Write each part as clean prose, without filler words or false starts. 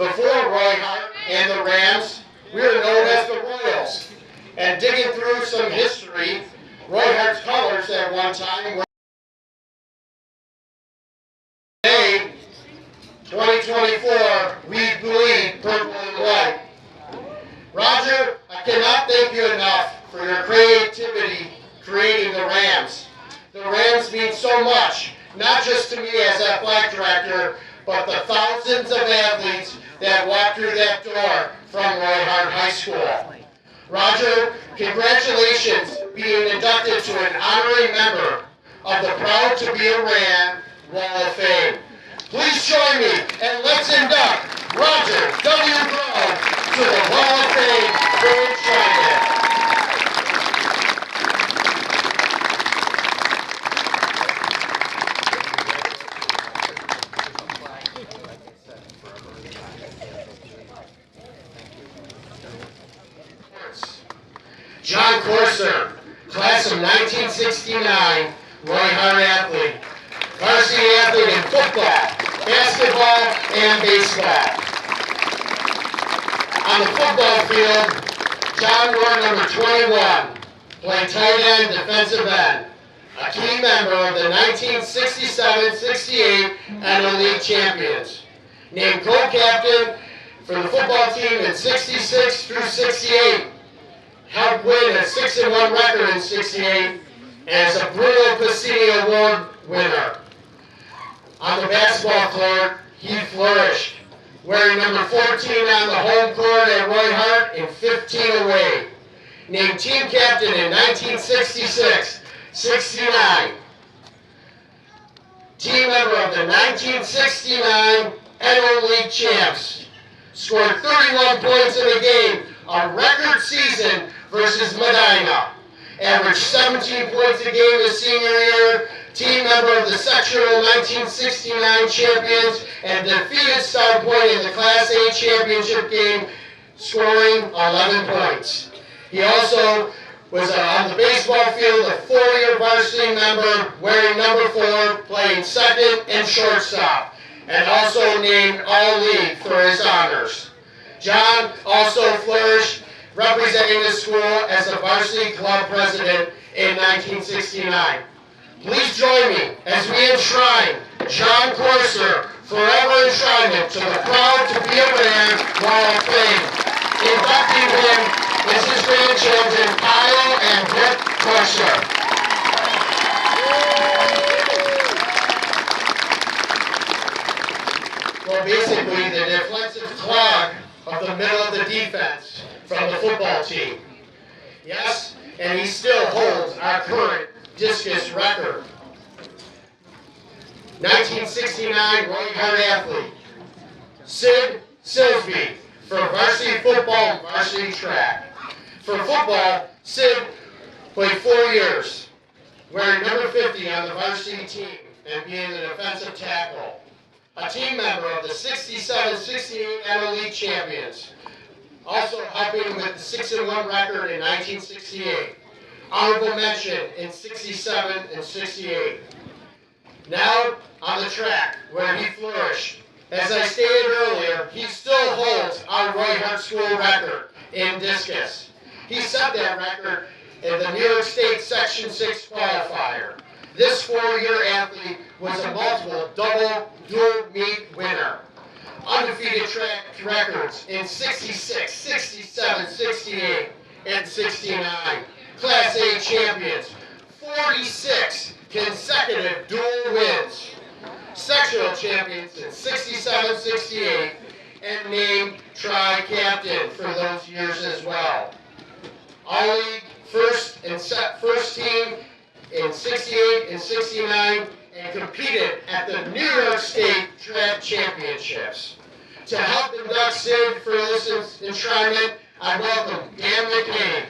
Before RoyHart and the Rams, we were known as the Royals. And digging through some history, RoyHart's colors at one time were 2024, we bleed purple and white. Roger, I cannot thank you enough for your creativity creating the Rams. The Rams mean so much, not just to me as athletic director, but the thousands of athletes that walk through that door from Roy-Hart High School. Roger, congratulations being inducted to an honorary member of the Proud to be a Ram Wall of Fame. Please join me and let's induct Roger W. Grove to the Wall of Fame for enshrinement. Jon Corser, class of 1969, Roy-Hart athlete. Varsity athlete in football, basketball, and baseball. On the football field, John wore number 21, played tight end, defensive end. A key member of the 1967-68 NL League champions. Named co-captain for the football team in 66 through 68. Helped win a 6-1 record in 68 as a Bruno Cassini Award winner. On the basketball court, he flourished, wearing number 14 on the home court at Roy-Hart and 15 away. Named team captain in 1966-69. Team member of the 1969 NL League champs. Scored 31 points in a game, a record season versus Medina. Averaged 17 points a game his senior year. Team member of the sectional 1969 champions and defeated South Point in the Class A championship game, scoring 11 points. He also was on the baseball field a 4-year varsity member, wearing number 4, playing second and shortstop, and also named All-League for his honors. John also flourished representing the school as a varsity club president in 1969. Please join me as we enshrine Jon Corser, forever enshrinement to the Proud to be a Ram Wall of Fame. Inducting him is his grandchildren, Kyle and Rick Corser. Well, basically, the defensive clog of the middle of the defense from the football team. Yes, and he still holds our current discus record. 1969 Roy-Hart athlete, Sid Silsby, for varsity football and varsity track. For football, Sid played 4 years, wearing number 50 on the varsity team and being the defensive tackle. A team member of the 67-68 NL League champions, also helping with the 6-1 record in 1968. Honorable mention in 67 and 68. Now on the track where he flourished. As I stated earlier, he still holds our Roy-Hart school record in discus. He set that record in the New York State Section 6 qualifier. This 4-year athlete was a multiple double dual meet winner. Undefeated track records in 66, 67, 68, and 69. Class A champions, 46 consecutive dual wins. Sectional champions in 67, 68, and named tri-captain for those years as well. All-League first team in 68 and 69, and competed at the New York State Track Championships. To help induct Sid for this enshrinement, I welcome Dan McCain.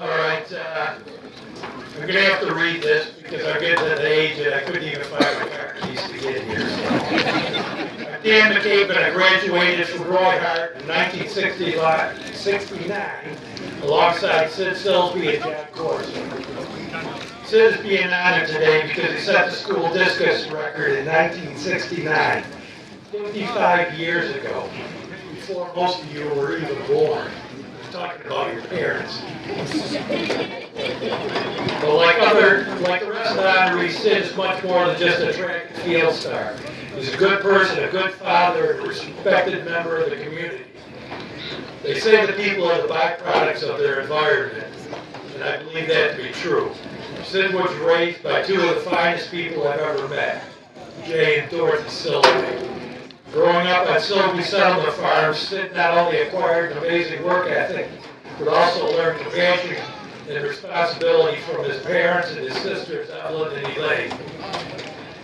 All right, I'm going to have to read this because I'm getting to the age that I couldn't even find my car keys to get here. I'm Dan McCabe, and I graduated from Roy-Hart in 1969 alongside Sid Silsby and Jon Corser. Sid is being honored today because he set the school discus record in 1969, 55 years ago, before most of you were even born. I'm talking about your parents. But like the rest of the honorees, Sid is much more than just a track and field star. He's a good person, a good father, and a respected member of the community. They say the people are the byproducts of their environment, and I believe that to be true. Sid was raised by two of the finest people I've ever met, Jay and Dottie Silsby. Growing up on Silsby Settlement Farm, Sid not only acquired an amazing work ethic, but also learned compassion and responsibility from his parents and his sisters, Evelyn and Elaine.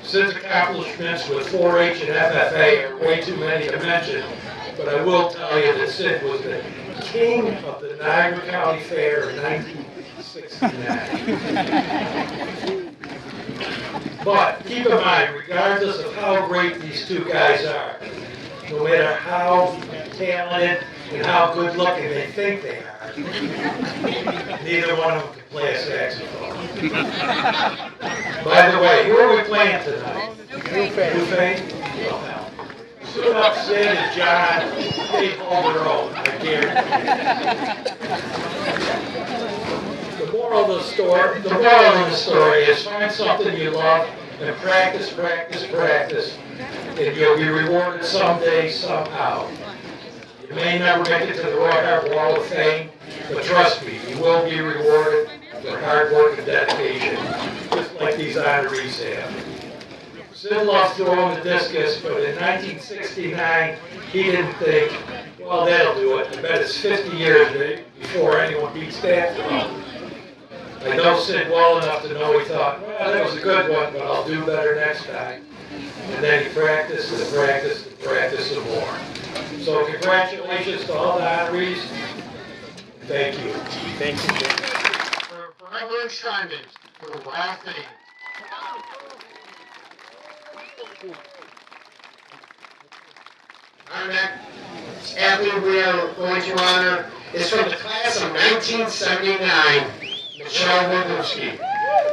Sid's accomplishments with 4-H and FFA are way too many to mention, but I will tell you that Sid was the king of the Niagara County Fair in 1969. But keep in mind, regardless of how great these two guys are, no matter how talented and how good looking they think they are, neither one of them can play a saxophone. By the way, who are we playing tonight? Buffet? Soon up Sid and John, they hold their own, I guarantee. The moral of the story is find something you love and practice, practice, practice, and you'll be rewarded someday, somehow. You may never make it to the RoyHart Wall of Fame, but trust me, you will be rewarded for hard work and dedication, just like these honorees have. Sid loves throwing the discus, but in 1969, he didn't think, well, that'll do it. I bet it's 50 years before anyone beats that throw. I know Sid well enough to know he thought, well, that was a good one, but I'll do better next time. And then he practiced and practiced and practiced some more. So congratulations to all the honorees. Thank you. Thank you, Jim. Forever enshrinement for the Hall of Fame. Our next athlete we are going to honor is from the class of 1979, Michele Wroblewski.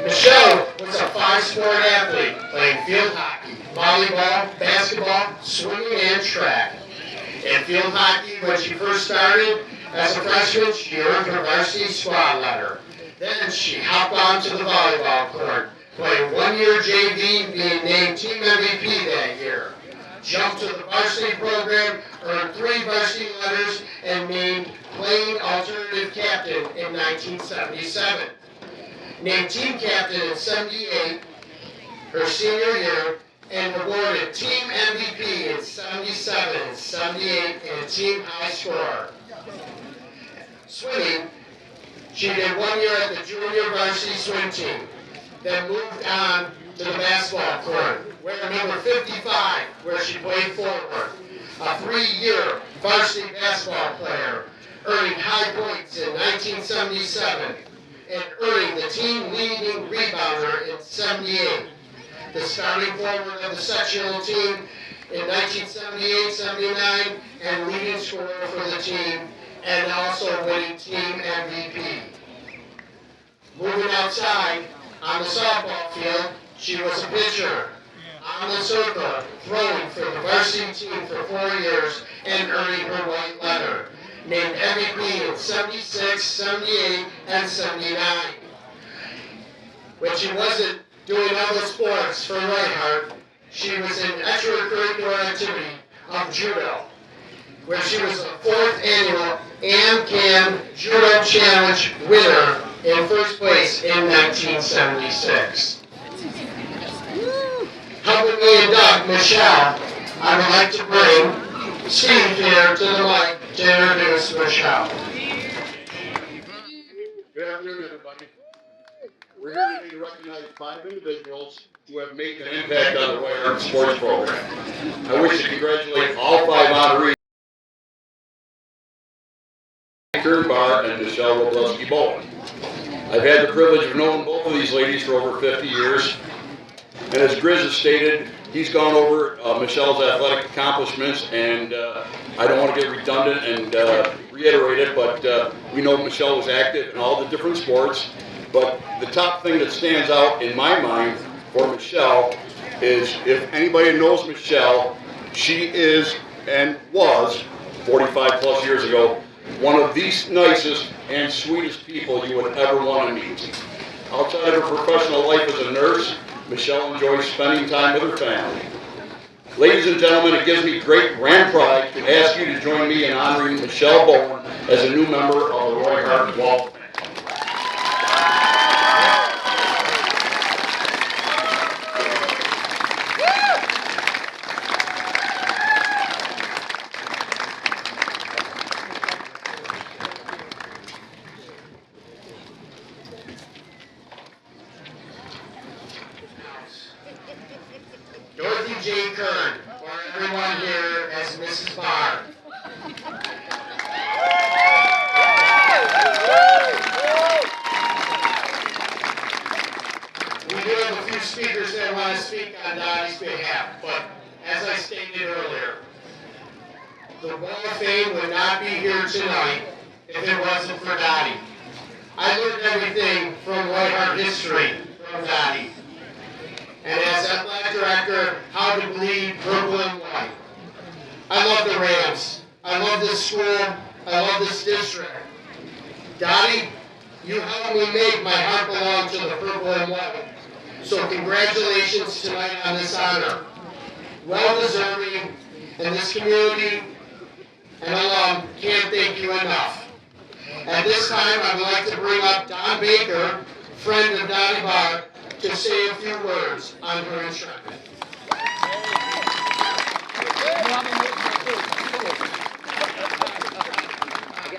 Michele was a 5-sport athlete, playing field hockey, volleyball, basketball, swimming, and track. In field hockey, when she first started, as a freshman, she earned her varsity squad letter. Then she hopped onto the volleyball court, playing 1-year JV, being named team MVP that year. Jumped to the varsity program, earned 3 varsity letters, and named playing alternative captain in 1977. Named team captain in 78, her senior year, and awarded team MVP in 77 and 78 and team high scorer. Swimming, she did 1 year at the junior varsity swim team, then moved on to the basketball court, where number 55, where she played forward, a 3-year varsity basketball player, earning high points in 1977, and earning the team leading rebounder in 78. The starting forward of the sectional team in 1978-79, and leading scorer for the team, and also winning team MVP. Moving outside, on the softball field, she was a pitcher. On the circle, throwing for the varsity team for 4 years and earning her white letter. Named MVP in 76, 78, and 79. When she wasn't doing other sports for RoyHart, she was in extracurricular activity of judo, where she was the 4th annual AmCam Judo Challenge winner in first place in 1976. Helping me induct Michele, I would like to bring Steve here to the mic to introduce Michele. Good afternoon, everybody. We're here today to recognize 5 individuals who have made an impact on the RoyHart sports program. I wish to congratulate all 5 honorees, Dottie Barr and Michele Wroblewski both. I've had the privilege of knowing both of these ladies for over 50 years. And as Grizz has stated, he's gone over Michele's athletic accomplishments, and I don't want to get redundant and reiterate it, but we know Michele was active in all the different sports. But the top thing that stands out in my mind for Michele is, if anybody knows Michele, she is and was 45 plus years ago one of the nicest and sweetest people you would ever want to meet. Outside of her professional life as a nurse, Michele enjoys spending time with her family. Ladies and gentlemen, it gives me great grand pride to ask you to join me in honoring Michele Bowen as a new member of the RoyHart Wall. Dorothy J. Kern, or everyone here as Mrs. Barr. We do have a few speakers that want to speak on Dottie's behalf, but as I stated earlier, the Wall of Fame would not be here tonight if it wasn't for Dottie. I learned everything from RoyHart history from Dottie. And as athletic director, how to bleed purple and white. I love the Rams. I love this school. I love this district. Dottie, you helped me make my heart belong to the purple and white. So congratulations tonight on this honor. Well deserving, and this community and alum can't thank you enough. At this time, I would like to bring up Don Baker, friend of Dottie Barr, to say a few words on her enshrinement.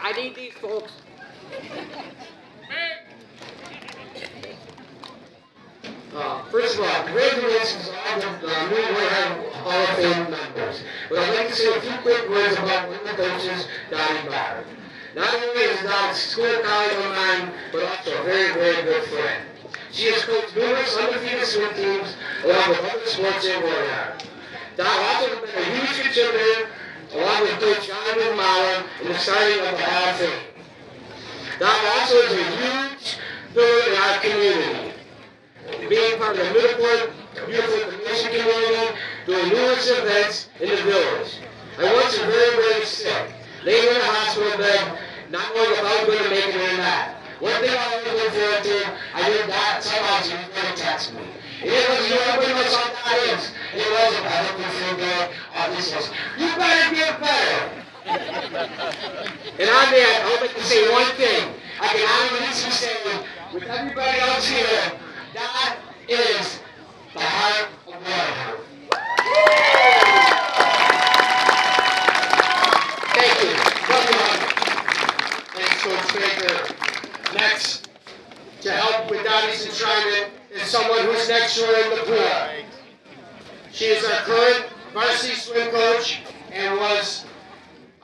I need these folks. First of all, congratulations to all the new RoyHart Hall of Fame members. But I'd like to say a few quick words about one of the coaches, Dottie Barr. Not only is Dottie a school colleague of mine, but also a very, very good friend. She has coached numerous undefeated swim teams along with other sports in RoyHart. Dot also has been a huge contributor along with Coach John Mahler in the starting of the Hall of Fame. Dot also is a huge pillar in our community, being part of the Middleport Beautiful Commission community, doing numerous events in the village. I once was very, very sick, laying in a hospital bed, not knowing if I was going to make it or not. One thing I always look forward to, I knew that somehow she was going to text me. And it was, everybody knows how that is. And it wasn't, I hope you feel good. This was, you better get better. And on that, I would like to say one thing. I can honestly say, with everybody else here, that is the heart of RoyHart. Thank you. Thanks, Coach Baker. Next, to help with Dottie's enshrinement, is someone who's next to her in the pool. She is our current varsity swim coach and was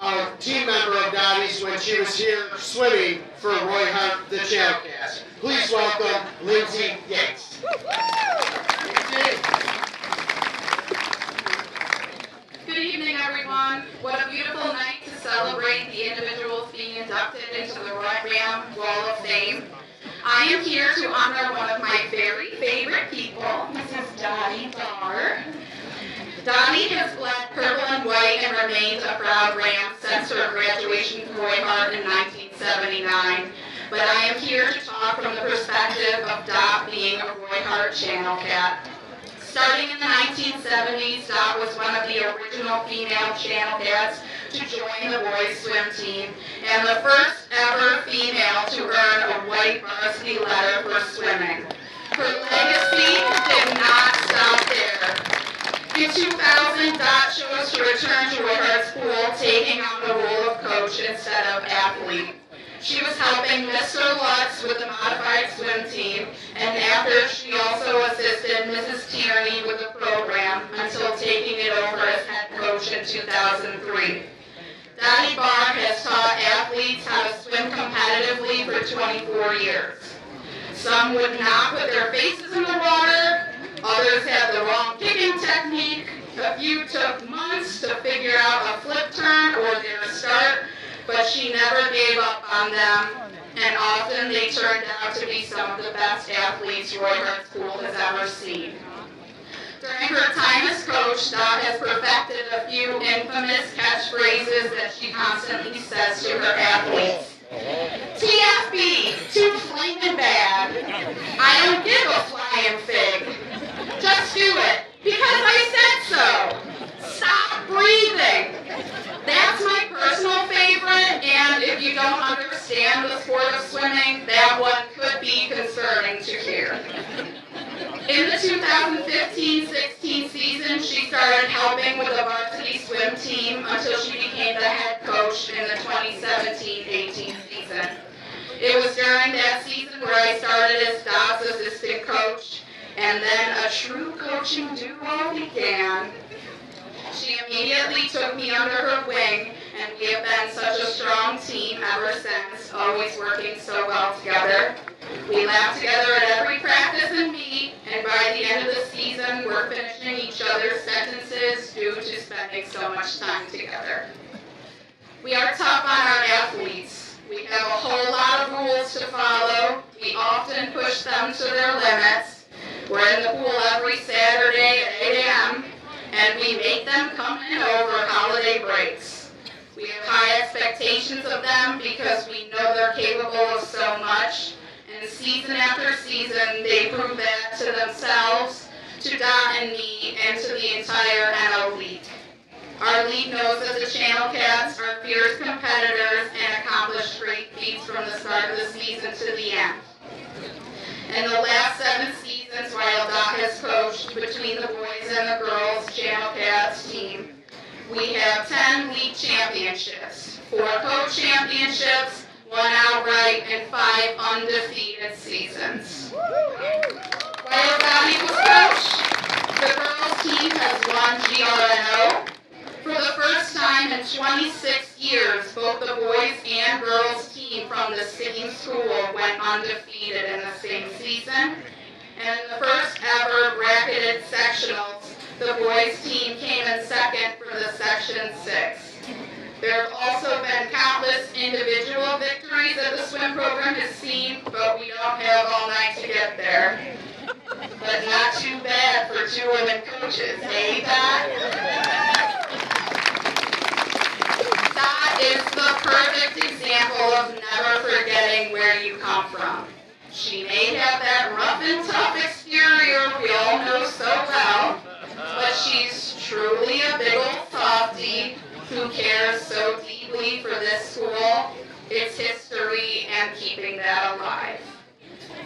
a team member of Dottie's when she was here swimming for RoyHart, the Channelcast. Please welcome Lindsay Yates. Good evening, everyone. What a beautiful night to celebrate the individuals being inducted into the Ram Wall of Fame. I am here to honor one of my very favorite people, Mrs. Dottie Barr. Dottie has bled purple and white and remained a proud Ram since her graduation from RoyHart in 1979. But I am here to talk from the perspective of Dot being a RoyHart channel cat. Starting in the 1970s, Dot was one of the original female channel cats to join the boys swim team, and the first ever female to earn a white varsity letter for swimming. Her legacy did not stop there. In 2000, Dot chose to return to RoyHart's pool, taking on the role of coach instead of athlete. She was helping Mr. Lutz with the modified swim team, and after she also assisted Mrs. Tierney with the program until taking it over as head coach in 2003. Dottie Barr has taught athletes how to swim competitively for 24 years. Some would not put their faces in the water, others had the wrong kicking technique, a few took months to figure out a flip turn or their start, but she never gave up on them, and often they turned out to be some of the best athletes Roy-Hart School has ever seen. During her time as coach, Dot has perfected a few infamous catchphrases that she constantly says to her athletes. TFB, too flaming bad. I don't give a flying fig. Just do it, because I said so. Stop breathing. That's my personal favorite, and if you don't understand the sport of swimming, that one could be concerning to hear. In the 2015-16 season, she started helping with the varsity swim team until she became the head coach in the 2017-18 season. It was during that season where I started as Dot's assistant coach, and then a true coaching duo began. She immediately took me under her wing, and we have been such a strong team ever since, always working so well together. We laugh together at every practice and meet, and by the end of the season, we're finishing each other's sentences due to spending so much time together. We are tough on our athletes. We have a whole lot of rules to follow. We often push them to their limits. We're in the pool every Saturday at 8 a.m., and we make them come in over holiday breaks. We have high expectations of them because we know they're capable of so much, and season after season they prove that to themselves, to Dot and me, and to the entire NO League. Our league knows that the Channel Cats are fierce competitors and accomplish great feats from the start of the season to the end. In the last 7 seasons, while Dot has coached between the boys and the girls Channel Cats team, we have 10 league championships, 4 co-championships, 1 outright, and 5 undefeated seasons. While Dottie was coach, the girls team has won GRNO. For the first time in 26 years, both the boys and girls team from the same school went undefeated in the same season. And in the first ever bracketed sectionals, the boys team came in second for the Section 6. There have also been countless individual victories that the swim program has seen, but we don't have all night to get there. But not too bad for 2 women coaches, eh, Dot? Dot is the perfect example of never forgetting where you come from. She may have that rough and tough exterior we all know so well, but she's truly a big old softie who cares so deeply for this school, its history, and keeping that alive.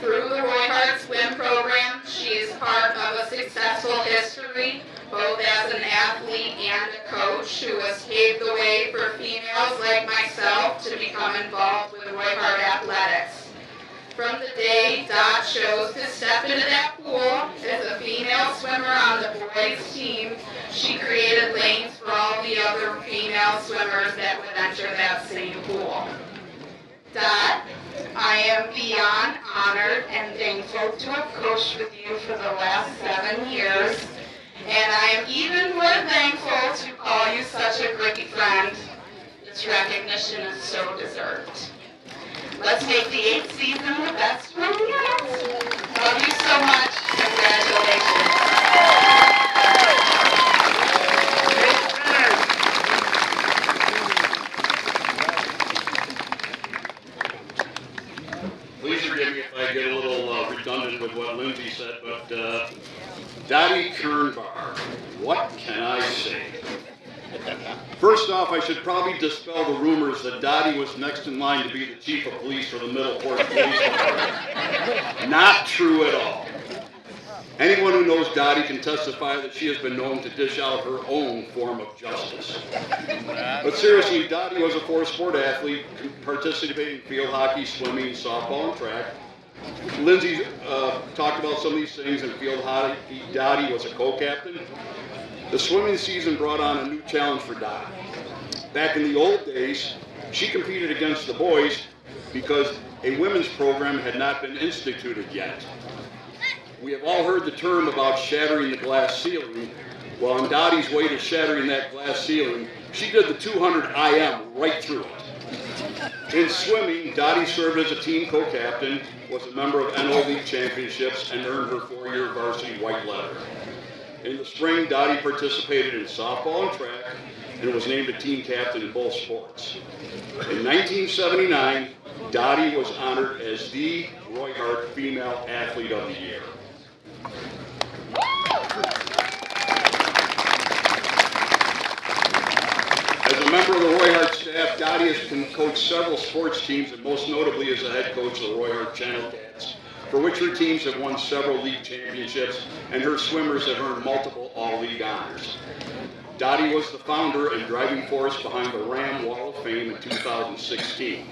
Through the RoyHart swim program, she is part of a successful history, both as an athlete and a coach who has paved the way for females like myself to become involved with RoyHart athletics. From the day Dot chose to step into that pool as a female swimmer on the boys' team, she created lanes for all the other female swimmers that would enter that same pool. Dot, I am beyond honored and thankful to have coached with you for the last 7 years, and I am even more thankful to call you such a great friend. This recognition is so deserved. Let's make the 8th season the best one yet. Love you so much. Congratulations. Please forgive me if I get a little redundant with what Lindsay said, but Dottie Barr, what can I say? First off, I should probably dispel the rumors that Dottie was next in line to be the chief of police for the Middleport Police Department. Not true at all. Anyone who knows Dottie can testify that she has been known to dish out her own form of justice. But seriously, Dottie was a 4-sport athlete, participating in field hockey, swimming, softball, and track. Lindsay talked about some of these things in field hockey. Dottie was a co-captain. The swimming season brought on a new challenge for Dottie. Back in the old days, she competed against the boys because a women's program had not been instituted yet. We have all heard the term about shattering the glass ceiling. Well, on Dottie's way to shattering that glass ceiling, she did the 200 IM right through it. In swimming, Dottie served as a team co-captain, was a member of NO League championships, and earned her 4-year varsity white letter. In the spring, Dottie participated in softball and track and was named a team captain in both sports. In 1979, Dottie was honored as the Roy-Hart Female Athlete of the Year. As a member of the RoyHart staff, Dottie has coached several sports teams, and most notably is the head coach of the RoyHart Channel Cats, for which her teams have won several league championships, and her swimmers have earned multiple all-league honors. Dottie was the founder and driving force behind the Ram Wall of Fame in 2016.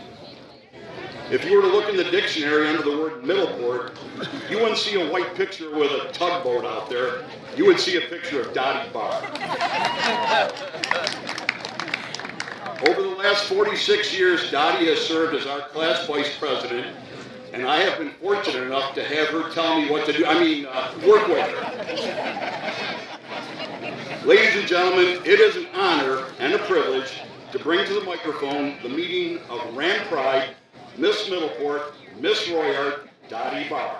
If you were to look in the dictionary under the word Middleport, you wouldn't see a white picture with a tugboat out there. You would see a picture of Dottie Barr. Over the last 46 years, Dottie has served as our class vice president, and I have been fortunate enough to have her tell me what to do, work with her. Ladies and gentlemen, it is an honor and a privilege to bring to the microphone the meeting of Ram Pride, Miss Middleport, Miss RoyHart, Dottie Barr.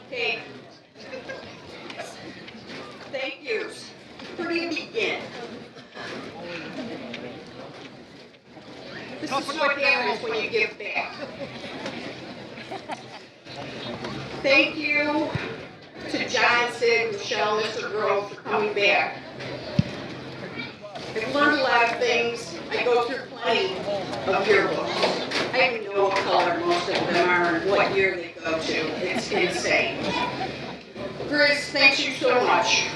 Okay. Thank you. Where do you begin? This is what happens when you give back. Thank you to John, Sid, Michele, Mr. Grove for coming back. I've learned a lot of things. I go through plenty of yearbooks. I even know what color most of them are and what year they go to. It's insane. Chris, thank you so much.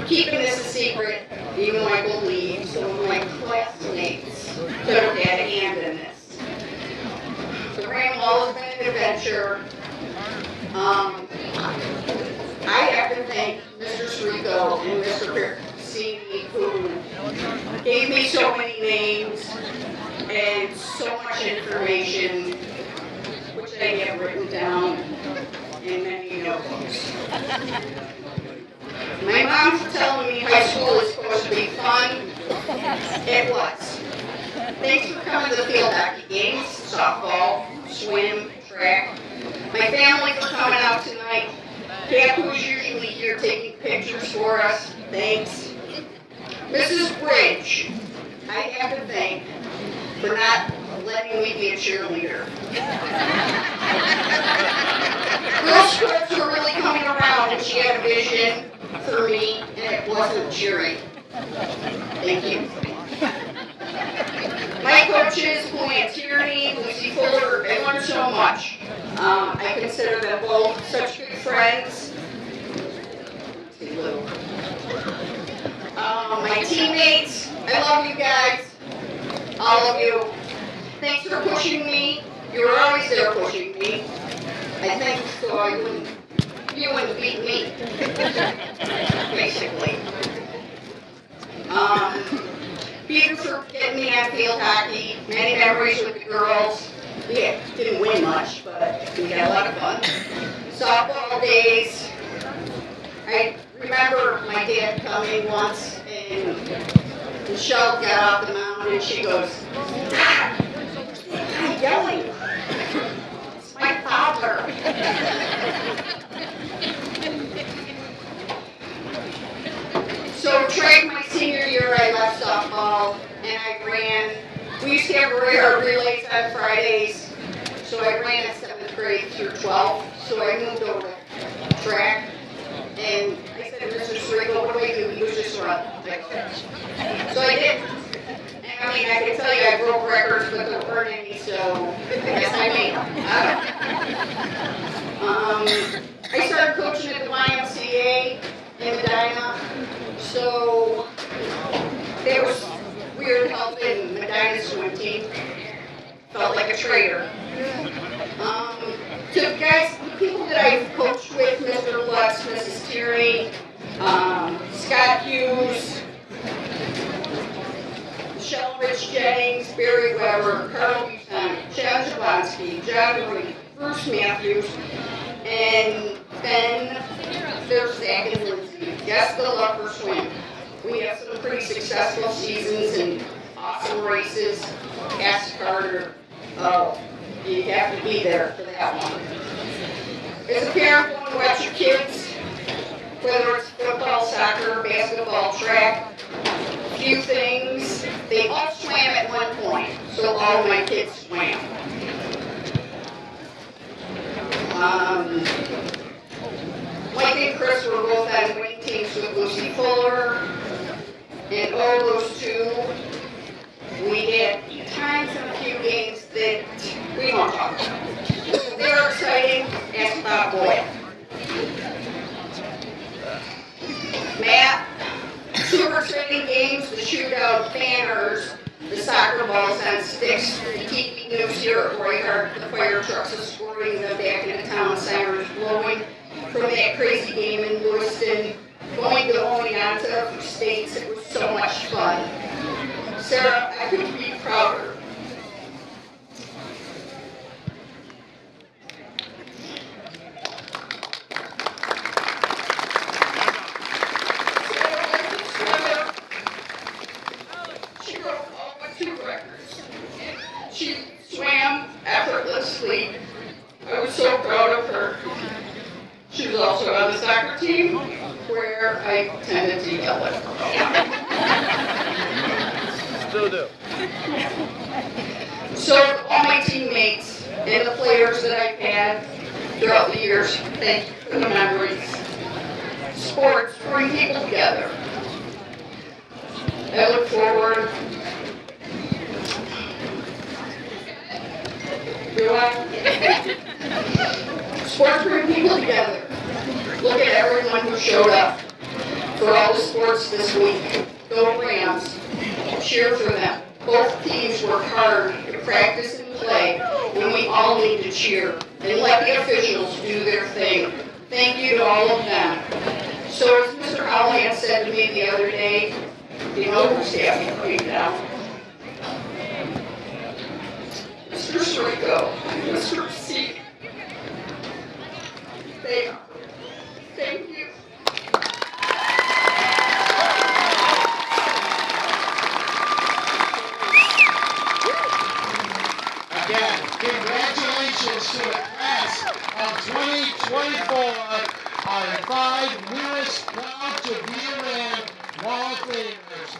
Keeping this a secret, even though I believe some of my classmates could have had a hand in this. The Ram Wall has been an adventure. I have to thank Mr. Srico and Mr. Pirsini, who gave me so many names and so much information, which I have written down in many notebooks. My mom's telling me high school is supposed to be fun. It was. Thanks for coming to the field hockey games, softball, swim, track. My family for coming out tonight. Cap, who's usually here taking pictures for us, thanks. Mrs. Bridge, I have to thank for not letting me be a cheerleader. Girl Scouts were really coming around and she had a vision for me and it wasn't cheering. Thank you. My coaches, Pauline Tierney, Lucy Fuller, I learned so much. I consider them both such good friends. My teammates, I love you guys, all of you. Thanks for pushing me. You were always there pushing me. I think so you wouldn't beat me, basically. Peter for getting me on field hockey, many memories with the girls. We didn't win much, but we had a lot of fun. Softball days. I remember my dad coming once and Michele got off the mound and she goes, "Ah, I'm yelling. It's my father." So track my senior year, I left softball and I ran. We used to have RoyHart relays on Fridays, so I ran in 7th grade through 12th. So I moved over to track, and I said to Mr. Srigo, "What do I do?" He was just run. So I did. And I mean, I can tell you I broke records, but there weren't any, so I guess I made them. I started coaching at the YMCA in Medina, so it was weird helping Medina's swim team. Felt like a traitor. So guys, the people that I've coached with, Mr. Lutz, Mrs. Tierney, Scott Hughes, Michele Jennings, Barry Weber, Carl Buchanan, John Jablonski, John Reed, Bruce Matthews, and then there's Zach and Lindsay. Yes, the love for swim. We have some pretty successful seasons and awesome races. Cass Carter, you have to be there for that one. As a parent, going to watch your kids, whether it's football, soccer, basketball, track, a few things. They all swam at one point, so all of my kids swam. Mike and Chris were both on winning teams with Lucy Fuller. And those two, we had times in a few games that we won't talk about. They were exciting, ask Bob Boyd. Matt, super exciting games, the shootout banners, the soccer balls on sticks, the TV news here at RoyHart, the fire trucks escorting them back into town, sirens blowing from that crazy game in Lewiston, going to Oneonta for states. It was so much fun. Sarah, I couldn't be prouder. She broke all but 2 records. She swam effortlessly. I was so proud of her. She was also on the soccer team, where I tended to yell at her. Still do. So all my teammates and the players that I've had throughout the years, thank you for the memories. Sports bring people together. I look forward. Do I? Sports bring people together. Look at everyone who showed up for all the sports this week. Go Rams. Cheer for them. Both teams work hard to practice and play, and we all need to cheer and let the officials do their thing. Thank you to all of them. So as Mr. Howland said to me the other day, you know who's happy right now? Mr. Srico, Mr. C. They are. Thank you. Again, congratulations to the class of 2024, our 5 newest proud to be around Wall of Famers.